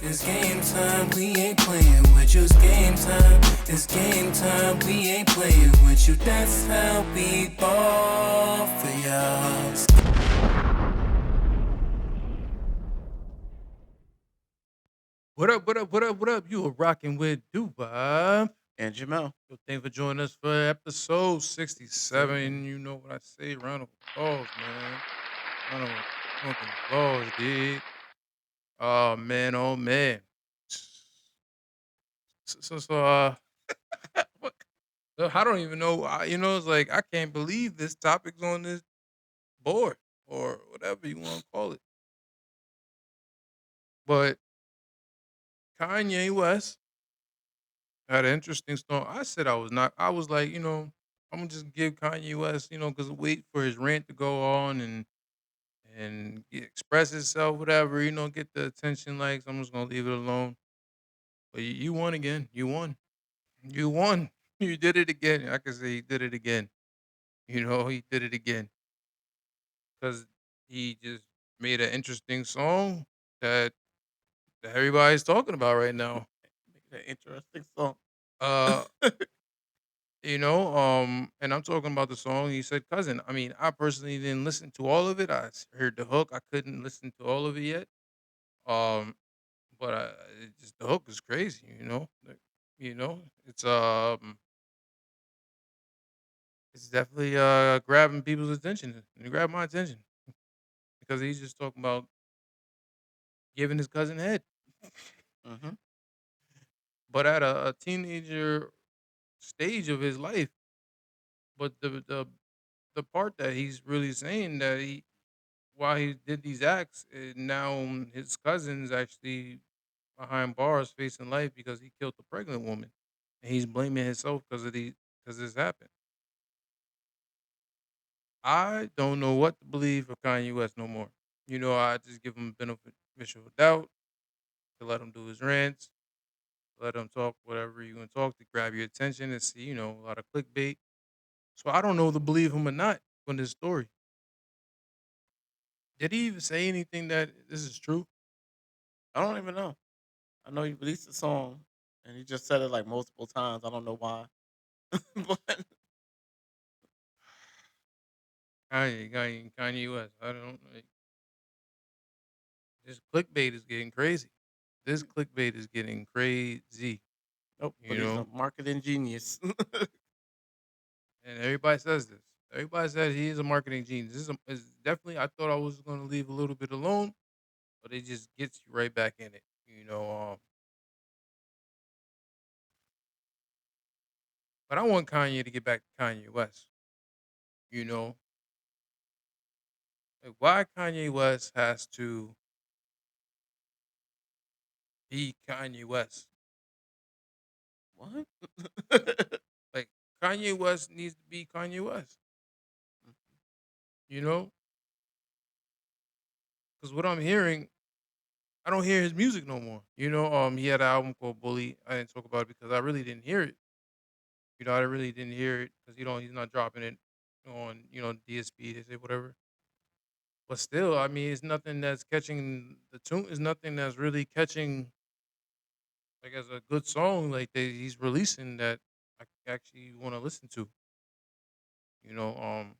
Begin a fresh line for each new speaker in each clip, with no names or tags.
It's game time, we ain't playing with you. It's game time, it's game time, we ain't playing with you. That's how we ball for y'all.
What up, what up, what up, what up? You are rocking with Dubai.
And Jamel.
So thanks for joining us for episode
Sir.
67. You know what I say. Round of applause, man. Round of fucking applause, dig. Oh man, oh man.
What?
I don't even know. It's like I can't believe this topic's on this board or whatever you want to call it. But Kanye West had an interesting story. I said I was not. I was like, I'm gonna just give Kanye West, because wait for his rant to go on and express himself, whatever, get the attention. Like, so I'm just gonna leave it alone. But you won again. You won. You won. You did it again. I can say he did it again. He did it again because he just made an interesting song that everybody's talking about right now.
Make an interesting song.
Uh, and I'm talking about the song. He said, "Cousin." I mean, I personally didn't listen to all of it. Heard the hook. I couldn't listen to all of it yet. Um, but the hook is crazy. It's definitely grabbing people's attention. And it grabbed my attention because he's just talking about giving his cousin head,
hmm
but at a teenager stage of his life. But the part that he's really saying that he while he did these acts, now his cousin's actually behind bars facing life because he killed the pregnant woman, and he's blaming himself because this happened. I don't know what to believe for Kanye West no more. I just give him beneficial doubt to let him do his rants, let him talk whatever you gonna talk to grab your attention and see, a lot of clickbait. So I don't know to believe him or not from this story. Did he even say anything that this is true?
I don't even know. I know he released a song and he just said it like multiple times. I don't know why. But
Kanye West. I don't. This clickbait is getting crazy. This clickbait is getting crazy,
nope.
you
But he's
know?
a marketing genius.
And everybody says this. Everybody said he is a marketing genius. Is definitely, I thought I was going to leave a little bit alone, but it just gets you right back in it. But I want Kanye to get back to Kanye West, you know? Like, why Kanye West has to be Kanye West?
What?
Like, Kanye West needs to be Kanye West, you know? Because what I'm hearing I don't hear his music no more. He had an album called Bully. I didn't talk about it because I really didn't hear it. I really didn't hear it because he's not dropping it on DSP. They say whatever. But still, I mean, it's nothing that's catching the tune. Is nothing that's really catching like as a good song like that he's releasing that I actually want to listen to. You know, um.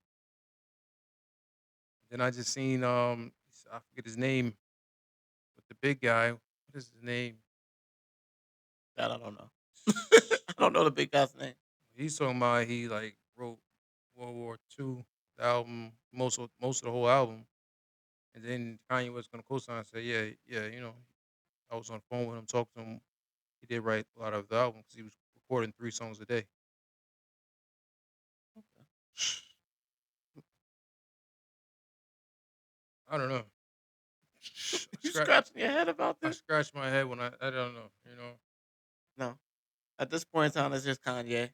Then I just seen I forget his name with the big guy. What is his name?
that I don't know. I don't know the big guy's name.
He's talking about he like wrote World War II, the album, most of the whole album, and then Kanye was gonna co-sign and say, yeah, yeah, I was on the phone with him, talking to him. He did write a lot of the album because he was recording 3 songs a day.
Okay.
I don't know. I
You
scratch
scratching your head about
I
this?
scratch my head when I don't know.
No. At this point in time, it's just Kanye.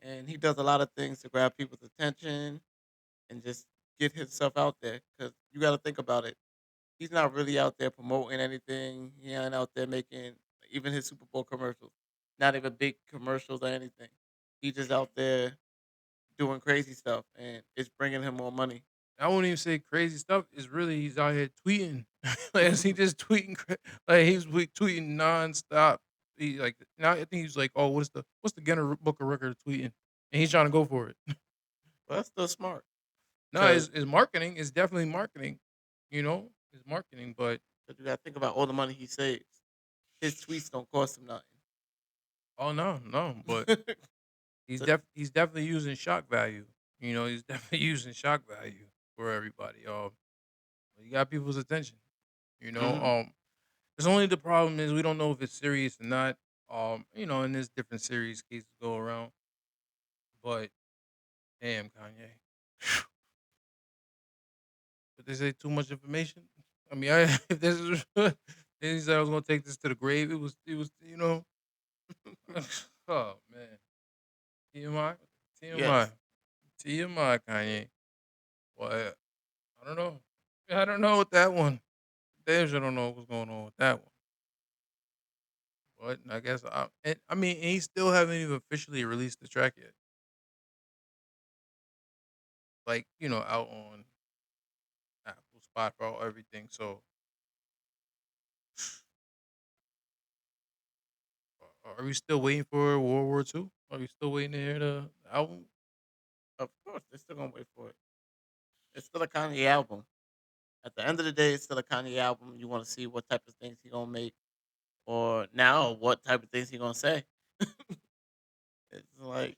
And he does a lot of things to grab people's attention and just get himself out there. Because you got to think about it. He's not really out there promoting anything. He ain't out there making even his Super Bowl commercials. Not even big commercials or anything. He just out there doing crazy stuff, and it's bringing him more money.
I won't even say crazy stuff. It's really he's out here tweeting Like, is he just tweeting? Like he's tweeting nonstop. He like now I think he's like, oh, what's the Guinness Book of Record tweeting? And he's trying to go for it.
Well, that's still smart
No,
because
it's marketing. It's definitely marketing. It's marketing. But
you got to think about all the money he saves. His tweets don't cost him nothing.
oh no, no. But
So,
he's definitely using shock value. He's definitely using shock value for everybody. You got people's attention. You know,
mhm.
it's only the problem is we don't know if it's serious or not. And there's different serious cases go around. But damn, Kanye. But they say too much information. I mean, if this is, he said I was gonna take this to the grave. It was. Oh man, TMI, TMI,
Yes.
TMI, Kanye. Well, I don't know. I don't know with that one. Damn, sure don't know what's going on with that one. But I guess I mean, he still haven't even officially released the track yet. Like out on Apple, Spotify, everything. So, are we still waiting for World War II? Are we still waiting to hear the album?
Of course, they're still gonna wait for it. It's still a Kanye album. At the end of the day, it's still a Kanye album. You want to see what type of things he gonna make, or now what type of things he gonna say. It's like,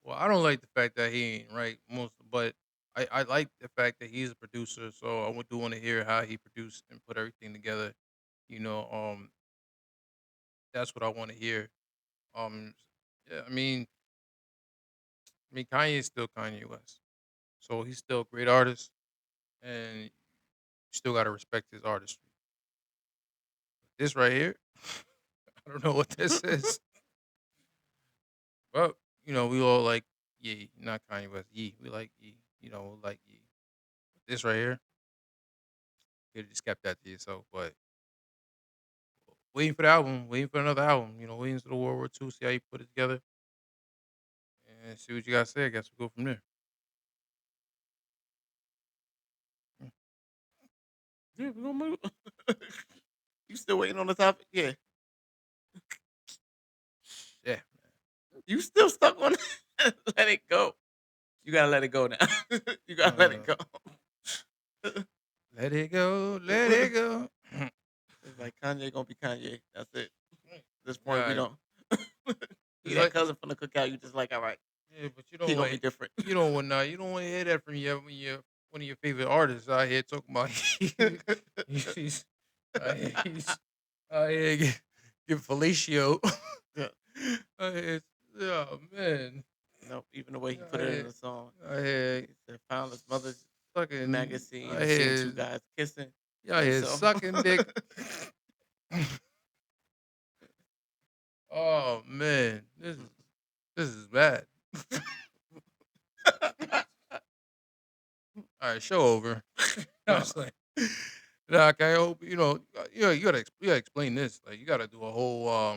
Well, I don't like the fact that he ain't right most, but I like the fact that he's a producer. So do want to hear how he produced and put everything together. You know, um, that's what I want to hear. Um, yeah, I mean, Kanye is still Kanye West, so he's still a great artist, and you still got to respect his artistry. This right here, I don't know what this is, but we all like Ye, not Kanye West. Ye, we like Ye. We like Ye. This right here, you could have just kept that to yourself. But waiting for the album, waiting for another album. Waiting for the World War II, see how you put it together, and see what you got to say. I guess we'll go from there. Mm.
yeah, we gonna move. You still waiting on the topic? Yeah.
Yeah,
You still stuck on it? Let it go. You gotta let it go now. You gotta let it
uh,
go.
let it go, let it go.
It's like Kanye gonna be Kanye. That's it. At this point, we
Yeah,
don't. He
it's
that
like
cousin from the cookout. You just like, all right.
yeah, but
He gonna be different.
you don't want to hear that from your one of your favorite artists out here talking about he's he's out here give fellatio.
Yeah.
It's, oh man,
Nope. Even the way he
out
put it in
here,
the song.
out here
He said, "Found his mother's
sucking,
magazine
out
and seen two
here,
guys kissing."
out
And
here
so,
sucking dick. Oh man, this is bad. All right, show over. I
no,
was like, nah, okay, I hope you gotta explain this. Like, you gotta do a whole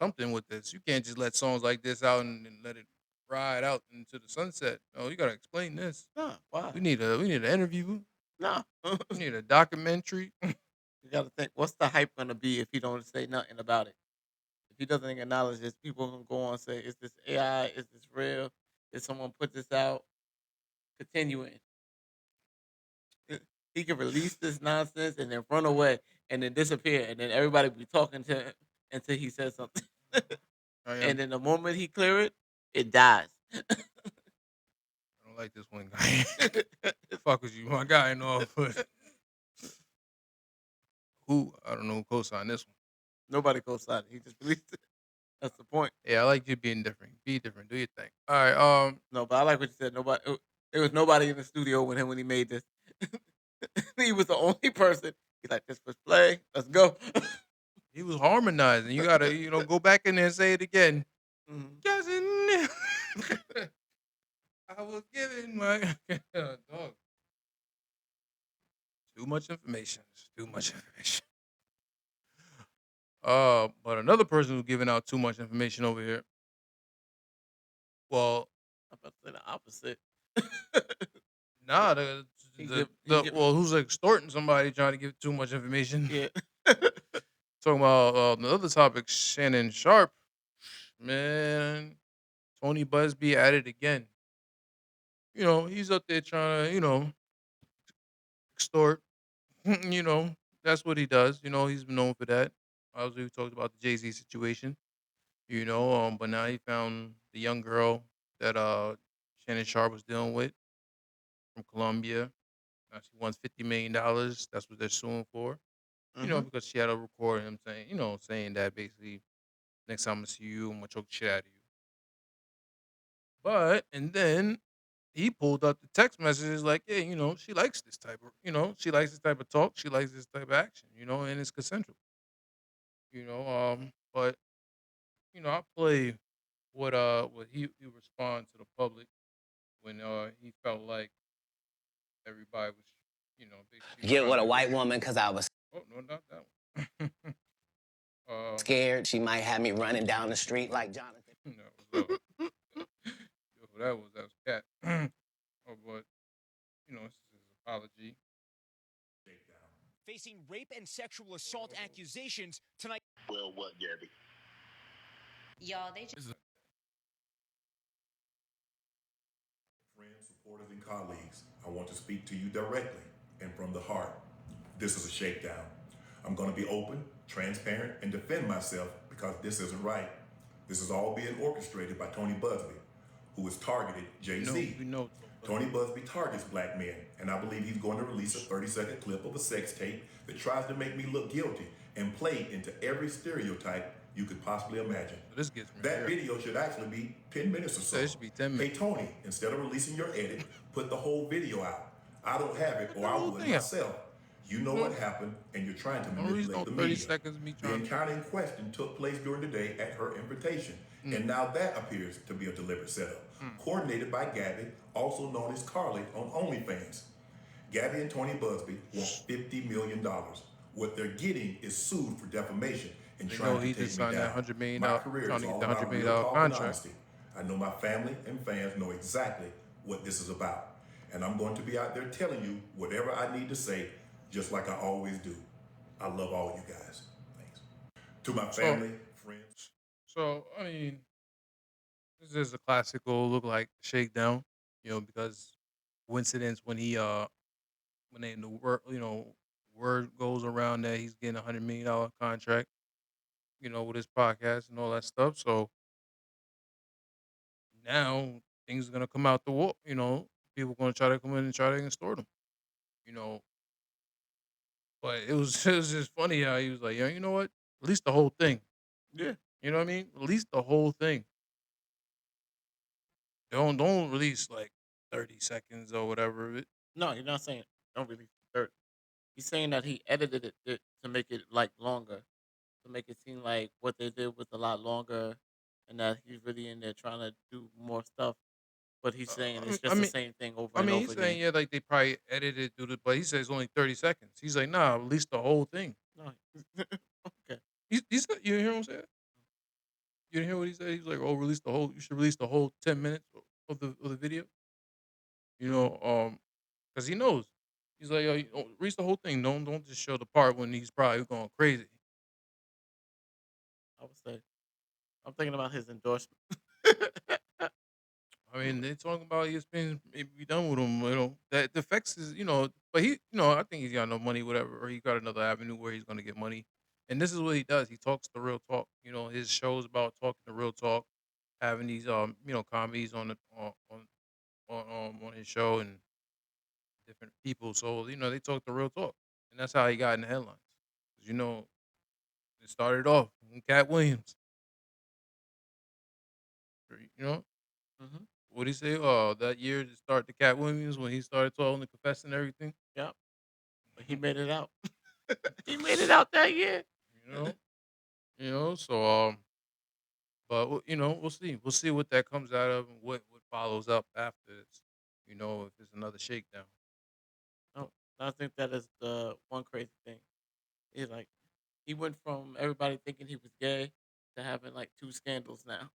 something with this. You can't just let songs like this out and let it ride out into the sunset. No, you gotta explain this.
no, why?
We need an interview.
No.
We need a documentary.
You got to think, what's the hype gonna be if he don't say nothing about it? If he doesn't acknowledge this, people gonna go on and say, "Is this AI? Is this real? Did someone put this out?" Continuing, he can release this nonsense and then run away and then disappear, and then everybody be talking to him until he says something.
I
And
am.
then the moment he clear it, it dies.
I don't like this one guy. Fuck with you, my guy. No, but who? I don't know who co-signed this one.
Nobody goes silent. He just released it. That's the point.
Yeah, I like you being different. Be different. Do your thing. All right.
No, but I like what you said. Nobody. There was nobody in the studio with him when he made this. He was the only person. He's like, "This was play. Let's go."
He was harmonizing. You gotta, go back in there and say it again.
Mhm.
Cousin, I was given my dog. Too much information. It's too much information. But another person who's giving out too much information over here. Well,
I'm about to say the opposite.
nah,
he give
Who's extorting somebody trying to give too much information.
yeah.
Talking about the other topic, Shannon Sharp, man, Tony Busby at it again. He's up there trying to, extort. you know, that's what he does. He's been known for that. Obviously, we talked about the Jay-Z situation. But now he found the young girl that Shannon Sharp was dealing with from Colombia. Now she wants $50 million. That's what they're suing for.
Mhm.
Because she had a record of him saying that basically next time I see you, I'm gonna choke the shit out of you. But and then he pulled up the text messages like, yeah, she likes this type of, she likes this type of talk, she likes this type of action, and it's consensual. But I play what he respond to the public when he felt like everybody was, basically
Get
trying
with a
to.
white woman because I was
Oh no, not that one. uh,
scared she might have me running down the street like Jonathan.
that was yo, that was cat. But this is his apology.
Facing rape and sexual assault accusations tonight.
Well, what, Gabby?
Y'all, they just
This is
Friends, supporters, and colleagues, I want to speak to you directly and from the heart. This is a shakedown. I'm going to be open, transparent, and defend myself because this isn't right. This is all being orchestrated by Tony Busby, who has targeted Jay-Z.
we know.
Tony Busby targets black men, and I believe he's going to release a 30-second clip of a sex tape that tries to make me look guilty and play into every stereotype you could possibly imagine.
So this gets me.
That video should actually be 10 minutes or so.
Yeah, it should be 10
Hey,
minutes.
Tony, instead of releasing your edit, put the whole video out. I don't have it,
Put
or
the
I
whole
would
thing out.
myself. You know what happened, and you're trying to
Don't release
manipulate
no
the
30
media.
seconds of me
The
trying.
encounter in question took place during the day at her invitation, and now that appears to be a deliberate setup, coordinated by Gabby, also known as Carly on OnlyFans. Gabby and Tony Busby want $50 million. What they're getting is sued for defamation and
They
trying
know
to
he
take
just
me
signed that
down.
$100 million
My career
trying
is
to get
all
the $100
about
million
real talk and
contract.
honesty. I know my family and fans know exactly what this is about. And I'm going to be out there telling you whatever I need to say, just like I always do. I love all you guys. Thanks. To my
So-
family, friends.
So I mean, this is a classical look like shakedown, because coincidence when the word goes around that he's getting $100 million contract, with his podcast and all that stuff. So now things are gonna come out the wall. People gonna try to come in and try to extort him. You know, but it was it was just funny how he was like, yeah, you know what? Release the whole thing.
Yeah.
You know what I mean? Release the whole thing. Don't release like 30 seconds or whatever.
No, you're not saying don't release the dirt. He's saying that he edited it to make it like longer, to make it seem like what they did was a lot longer, and that he's really in there trying to do more stuff. But he's saying it's just the same thing over
I
and
mean,
over
he's saying
again.
yeah, like they probably edited through the, but he says only 30 seconds. He's like, nah, release the whole thing.
No. Okay.
He said, you didn't hear him say it? You didn't hear what he said? He's like, oh, release the whole. You should release the whole 10 minutes of the video. Because he knows. He's like, yo, release the whole thing. Don't just show the part when he's probably going crazy.
I would say I'm thinking about his endorsement.
I mean, they're talking about ESPN be done with him. That the effects is, but he, I think he's got no money, whatever, or he got another avenue where he's gonna get money. And this is what he does. He talks the real talk. His show's about talking the real talk, having these comedies on the on his show and different people. So they talk the real talk, and that's how he got in the headlines. 'Cause, it started off with Cat Williams. You know,
hmm
what he say? That year to start the Cat Williams when he started talking and confessing everything.
Yep. But he made it out. He made it out that year.
You know, So but we'll see. We'll see what that comes out of and what follows up after this. If it's another shakedown.
No, I think that is the one crazy thing. He's like, he went from everybody thinking he was gay to having like 2 scandals now.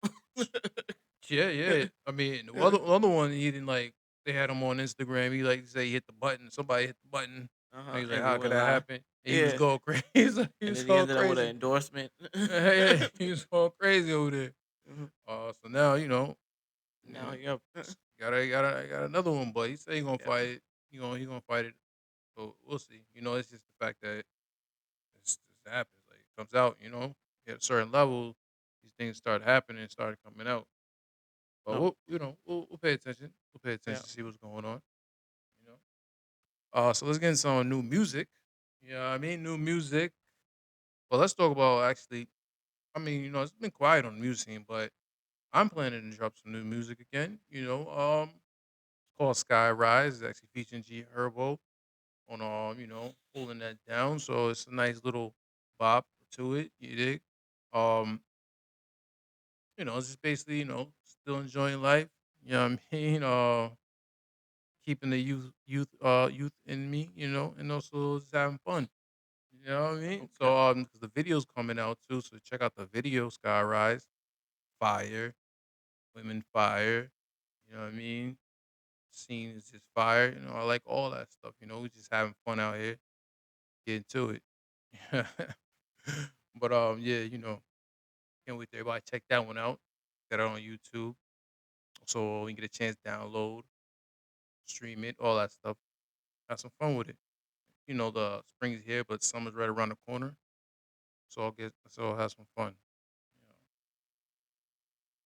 Yeah. I mean, the other one he didn't like. they had him on Instagram. He like say he hit the button. Somebody hit the button. And he's like,
And he
how could
went
that
live.
happen? And he was
Yeah,
going crazy. He
and
was
then he
going
ended up with an
crazy.
endorsement.
Yeah, he was going crazy over there.
Mhm.
So now
Now, yep.
got another one, but he said he gonna
Yeah.
fight it. He gonna fight it. So we'll see. It's just the fact that this happens. Like it comes out. At a certain level, these things start happening, started coming out. But
No.
we'll pay attention. We'll pay
Yeah.
attention to see what's going on. You know. So let's get into some new music. I mean, new music. Well, let's talk about actually. I mean, it's been quiet on the music scene, but I'm planning to drop some new music again. It's called Sky Rise. It's actually featuring G Herbo on holding that down. So it's a nice little bop to it. You dig? Um, it's just basically, still enjoying life. You know what I mean? Keeping the youth in me, and also just having fun. You know what I mean?
Okay.
So 'cause the video's coming out too, so check out the video, Sky Rise. Fire, women fire. You know what I mean? Scene is just fire. I like all that stuff. We just having fun out here, getting to it. But yeah, can't wait to everybody check that one out. Got it on YouTube. So when you get a chance, download, stream it, all that stuff. Have some fun with it. The spring is here, but summer's right around the corner. So I'll have some fun.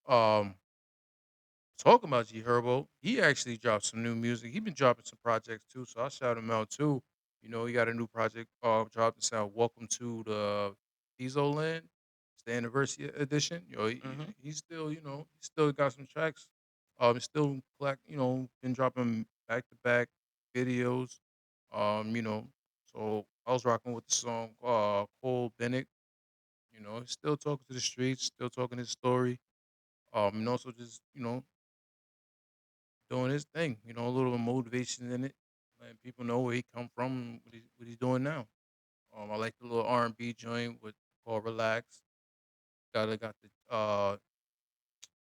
Um, talking about G Herbo, he actually dropped some new music. He been dropping some projects too, so I shout him out too. He got a new project dropped. It's out. Welcome to the Fizo Land. It's the anniversary edition.
Mhm.
He's still, he still got some tracks. He's still collect, been dropping back to back videos. So I was rocking with the song Cole Bennett. He's still talking to the streets, still talking his story. And also just, doing his thing. A little motivation in it, letting people know where he come from, and what he's doing now. I like the little R&B joint with called Relax. Got the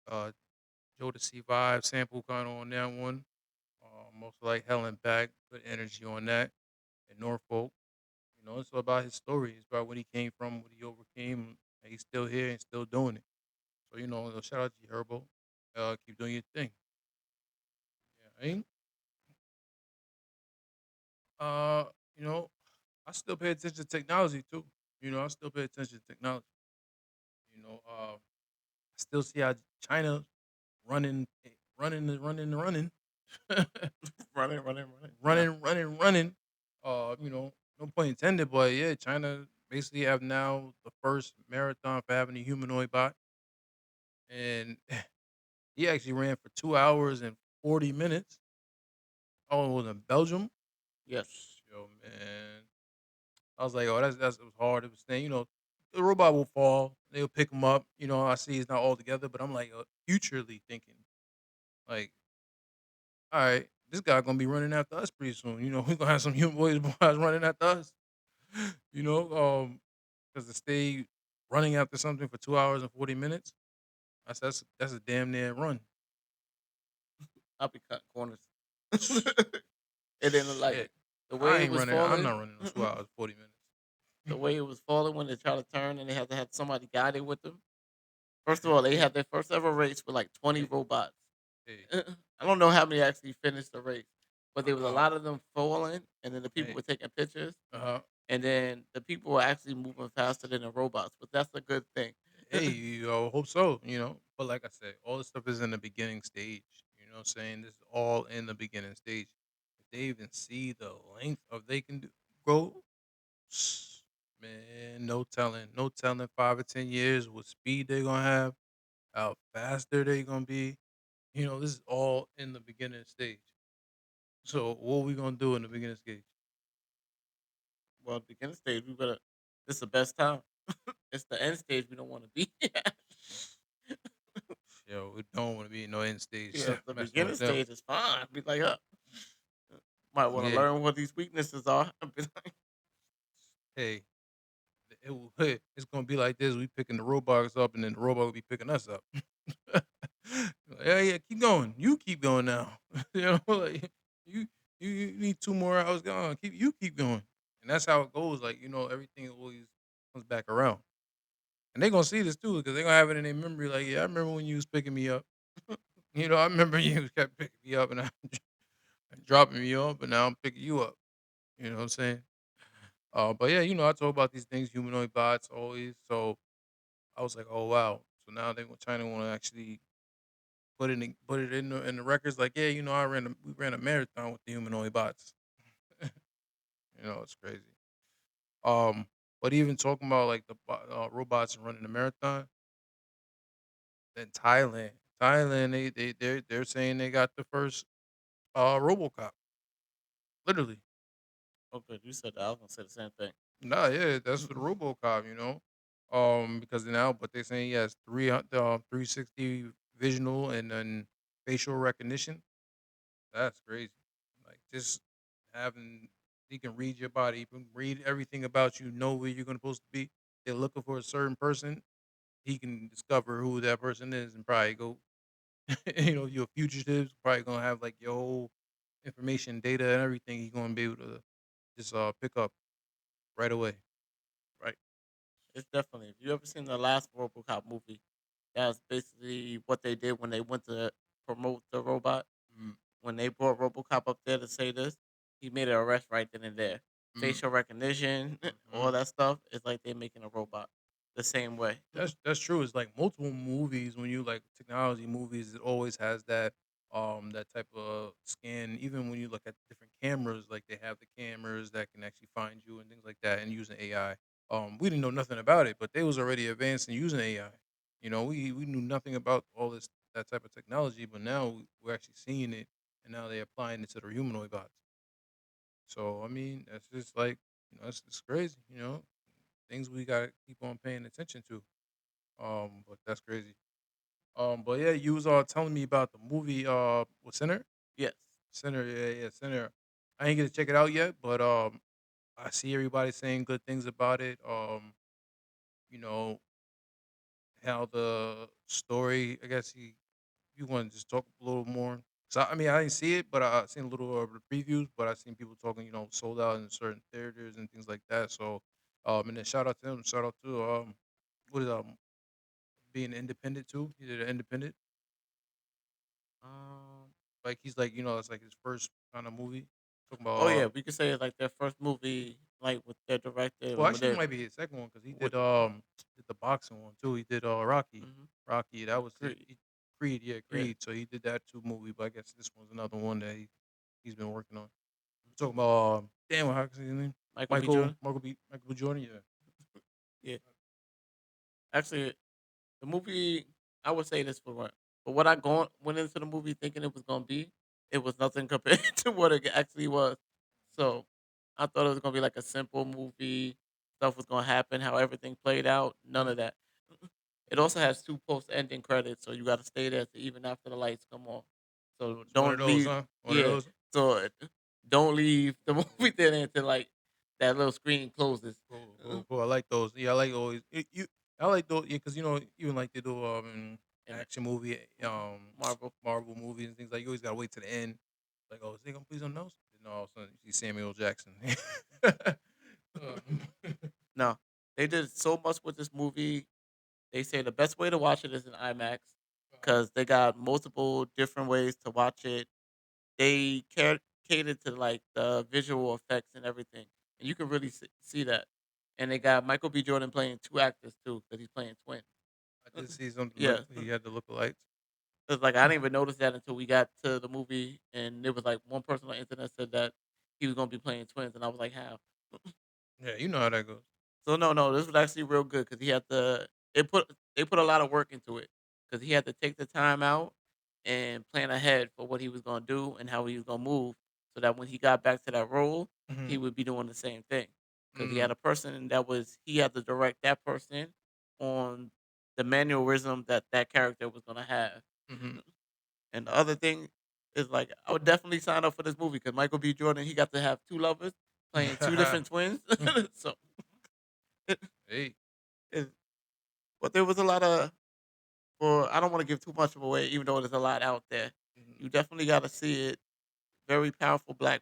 uh Jodeci vibe sample kind of on that one. Also like Helen Back, good energy on that. And Norfolk, it's all about his story. It's about where he came from, what he overcame, and he's still here and still doing it. So shout out to Herbo. Keep doing your thing. Yeah, ain't uh, you know, I still pay attention to technology too. I still pay attention to technology. I still see how China running, running,
Running, running, running. Yeah.
running. No point intended, but yeah, China basically have now the first marathon for having a humanoid bot, and he actually ran for 2 hours and 40 minutes. Oh, it was in Belgium.
Yes.
Yo, man, I was like, oh, it was hard. It was saying, the robot will fall. They'll pick him up. I see he's not all together, but I'm like, futurely thinking, like, all right, this guy gonna be running after us pretty soon. We're gonna have some human boys running after us. Because to stay running after something for 2 hours and 40 minutes, that's a damn near run.
I'll be cutting corners. And then like
Shit,
the way
I
it
ain't
was
running. I'm
falling,
not running no 2 hours 40 minutes.
the way it was falling when they try to turn and they had to have somebody guide it with them. First of all, they had their first ever race with like 20
Hey,
robots.
hey,
I don't know how many actually finished the race, but there was a
uh,
lot of them falling, and then the people
hey,
were taking pictures,
uh,
and then the people were actually moving faster than the robots. But that's a good thing.
hey, hope so. But like I said, all this stuff is in the beginning stage. You know what I'm saying? This is all in the beginning stage. If they even see the length of they can grow, man, no telling 5 or 10 years what speed they're gonna have, how faster they're gonna be. This is all in the beginning stage. So what we gonna do in the beginning stage?
Well, beginning stage, we better. This is the best time. It's the end stage we don't want to be.
Yo, we don't want to be in no end stage
Yeah, the
messing
beginning
with them.
stage is fine. Be like, might want to
Yeah,
learn what these weaknesses are. Be like,
hey, it's gonna be like this. We picking the robots up, and then the robot will be picking us up. Yeah, yeah, keep going. You keep going now. You know, like you, you need 2 more hours. Go on, keep going, and that's how it goes. Like everything always comes back around, and they gonna see this too because they gonna have it in their memory. Like, yeah, I remember when you was picking me up. I remember you kept picking me up and I'm dropping me off, but now I'm picking you up. You know what I'm saying? But yeah, I talk about these things, humanoid bots always. So I was like, oh wow. So now China want to actually put it in the records. Like, yeah, we ran a marathon with the humanoid bots. It's crazy. Um, but even talking about like the robots running the marathon in Thailand, they're saying they got the first RoboCop. Literally,
Okay, you said that. I was gonna say the same thing.
nah, yeah, that's for the RoboCop. Because now, but they're saying he has 360 visual and then facial recognition. That's crazy. Like just having he can read your body, he can read everything about you, know where you're gonna supposed to be. They're looking for a certain person. He can discover who that person is and probably go. Your fugitives probably gonna have like your whole information, data, and everything. He's gonna be able to just pick up right away. Right.
It's definitely. If you ever seen the last RoboCop movie, that's basically what they did when they went to promote the robot.
Mm,
When they brought RoboCop up there to say this, he made an arrest right then and there.
mm,
Facial recognition, all
mhm.
that stuff. It's like they're making a robot the same way.
That's true. It's like multiple movies when you like technology movies. It always has that type of scan. Even when you look at different cameras, like they have the cameras that can actually find you and things like that, and using AI. We didn't know nothing about it, but they was already advanced in using AI. We knew nothing about all this that type of technology, but now we're actually seeing it, and now they're applying it to the humanoid bots. So I mean, that's just like it's crazy. Things we gotta keep on paying attention to. But that's crazy. But yeah, you was telling me about the movie what Sinner?
Yes.
Sinner, yeah, yeah, Sinner. I ain't get to check it out yet, but I see everybody saying good things about it. You know, how the story, I guess you want to just talk a little more. So I mean I didn't see it, but I seen a little of the previews, but I seen people talking, sold out in certain theaters and things like that. So and then shout out to him, shout out to what is being independent too. He did an independent.
Um.
Like he's like, it's like his first kind of movie. Talking about
Oh yeah, we could say it's like their first movie, like with their director
well,
and with
actually, it
their
might be his second one because he
with.
did the boxing one too. He did Rocky,
Hmm.
Rocky. That was
Creed.
Creed, yeah,
Yeah.
Creed. So he did that two movie, but I guess this one's another one that he's been working on. We're talking about damn, how can his name?
Michael B. Jordan.
Michael B. Jordan. Yeah,
Yeah. Actually, the movie, I would say this for what, but what I went into the movie thinking it was gonna be, it was nothing compared to what it actually was. So I thought it was gonna be like a simple movie. Stuff was gonna happen, how everything played out. None of that. It also has two post-ending credits, so you got to stay there to even after the lights come on. So
it's one of
don't
those,
leave.
huh? One of
Yeah.
those.
So don't leave the movie theater until like that little screen closes.
Cool, cool, cool. I like those. Yeah, I like always. I like those. Yeah, because even like they do
And
action movie,
Marvel.
Marvel movies and things like. You always gotta wait to the end. Like, oh, is they gonna please something else? And all of a sudden, you see Samuel Jackson. Um,
No, they did so much with this movie. They say the best way to watch it is in IMAX because they got multiple different ways to watch it. They catered to like the visual effects and everything, and you can really see that. And they got Michael B. Jordan playing two actors too, because he's playing twins.
I did see something like
Yeah,
he had the lookalikes.
it's like I didn't even notice that until we got to the movie, and it was like one person on the internet said that he was gonna be playing twins, and I was like, how?
Yeah, you know how that goes.
So no, no, this was actually real good because he had to. They put a lot of work into it because he had to take the time out and plan ahead for what he was gonna do and how he was gonna move, so that when he got back to that role, he
Hmm.
would be doing the same thing. Because he
Mm,
had a person that was he had to direct that person on the mannerism that that character was gonna have.
hmm.
And the other thing is like I would definitely sign up for this movie because Michael B. Jordan he got to have two lovers playing two different twins. So.
Hey,
It, but there was a lot of for I don't want to give too much of away, even though there's a lot out there. You definitely got to see it. Very powerful like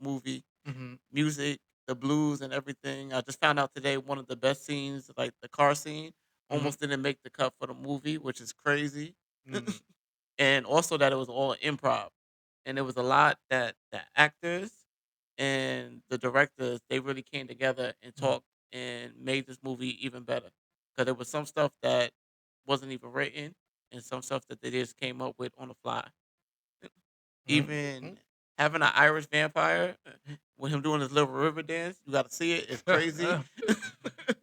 movie,
Mm-hmm.
music, the blues and everything. I just found out today one of the best scenes, like the car scene,
Mm-hmm.
almost didn't make the cut for the movie, which is crazy.
Mm.
And also that it was all improv, and it was a lot that the actors and the directors they really came together and
Mm.
talked and made this movie even better. Because there was some stuff that wasn't even written, and some stuff that they just came up with on the fly.
Mm.
Even having an Irish vampire with him doing his little river dance, you got to see it. It's crazy.
Mm.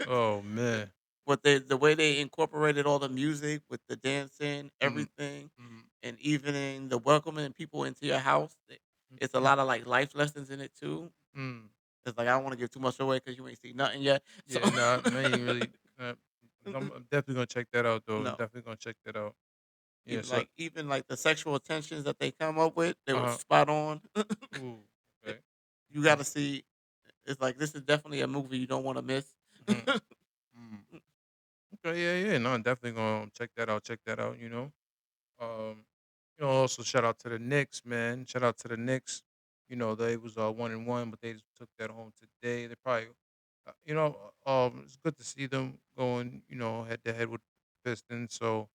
Oh man.
But the way they incorporated all the music with the dancing,
Mm.
everything,
Mm.
and even the welcoming people into your house, it's a lot of like life lessons in it too.
Mm.
It's like I don't want to give too much away because you ain't seen nothing yet. So
Yeah, no, I ain't really. Uh, I'm definitely gonna check that out though. I'm
no,
definitely gonna check that out. Yeah. So.
even like the sexual tensions that they come up with, they were
Uh.
spot on.
Ooh. Okay.
You got to see. It's like this is definitely a movie you don't want to miss.
Mm. Mm. Okay. Yeah. Yeah. No, I'm definitely gonna check that out. Check that out. Um. Also shout out to the Knicks, man. Shout out to the Knicks. They was 1-1, but they just took that home today. They probably, it's good to see them going, head to head with Pistons. So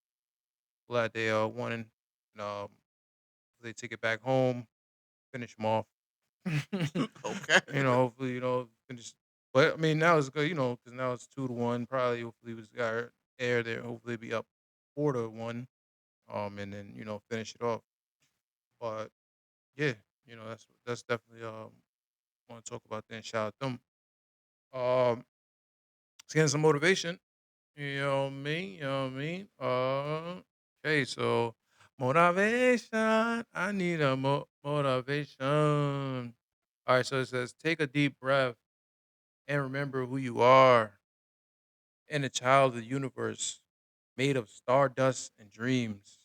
glad they won and um, they take it back home, finish them off.
Okay.
Hopefully, finish. But I mein, now it's good, because now it's 2-1. Probably, hopefully, we got air there. Hopefully, be up 4-1. And then finish it off. But yeah, that's definitely want to talk about that and shout out them. It's getting some motivation. You know me. You know what I mean. Okay, so motivation. I need a motivation. All right, so it says take a deep breath and remember who you are and a child of the universe, made of stardust and dreams.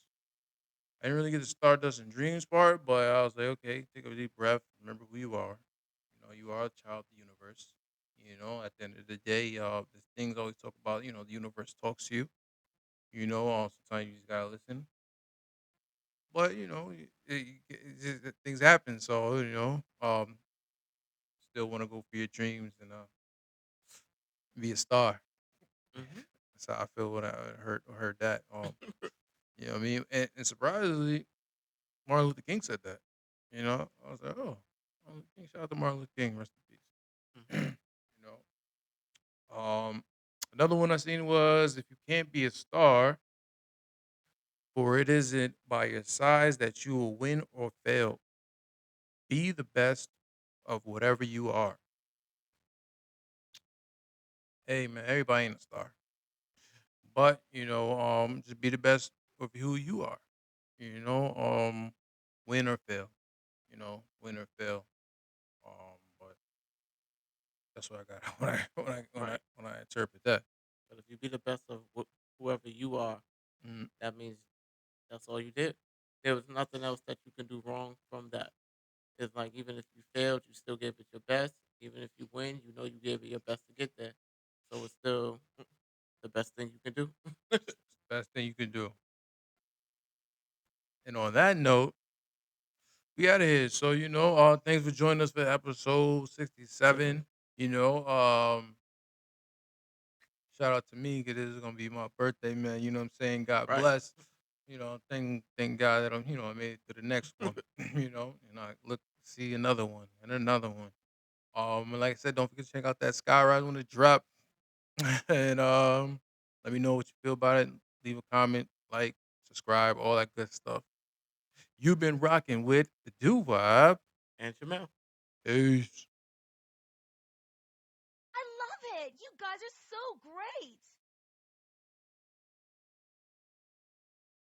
I didn't really get the stardust and dreams part, but I was like, okay, take a deep breath, remember who you are. You are a child of the universe. At the end of the day, the things always talk about, the universe talks to you. Sometimes you just gotta listen. But things happen, so still want to go for your dreams and be a star.
Hmm.
That's how I feel when I heard that. You know what I mean? And surprisingly, Martin Luther King said that. I was like, oh, Martin Luther King. Shout out to Martin Luther King. Rest in
Hmm.
peace. you another one I seen was if you can't be a star, for it isn't by your size that you will win or fail. Be the best of whatever you are. Hey man, everybody ain't a star, but just be the best of who you are. You know, win or fail. Win or fail. But that's what I got when
Right.
I interpret that.
But if you be the best of whoever you are,
Mm.
that means that's all you did. There was nothing else that you can do wrong from that. It's like even if you failed, you still gave it your best. Even if you win, you know you gave it your best to get there. So it's still the best thing you can do.
Best thing you can do. And on that note, we out of here. So thanks for joining us for episode 67. You know, shout out to me because this is gonna be my birthday, man. You know what I'm saying? God
Right.
bless. Thank God that I made it to the next one. And I look see another one and another one. And like I said, don't forget to check out that Skyrise when it drop. And let me know what you feel about it. Leave a comment, like, subscribe, all that good stuff. You've been rocking with the Do Vibe.
And Jamel.
Peace.
I love it. You guys are so great.